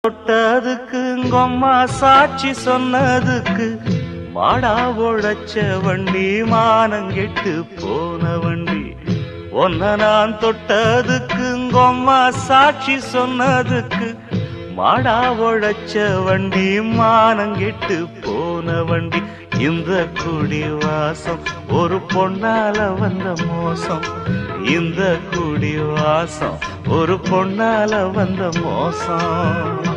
தொட்டதுக்கு உங்கம்மா சாட்சி சொன்னதுக்கு மாடா உழைச்ச வண்டி மானங்கெட்டு போன வண்டி. ஒன்ன நான் தொட்டதுக்கு உங்கம்மா சாட்சி சொன்னதுக்கு மாடா உழைச்ச வண்டி மானங்கெட்டு போன வண்டி. இந்த குடி வாசம் ஒரு பொன்னால வந்த மோசம். இந்த குடி வாசம் ஒரு பொன்னால வந்த மோசம்.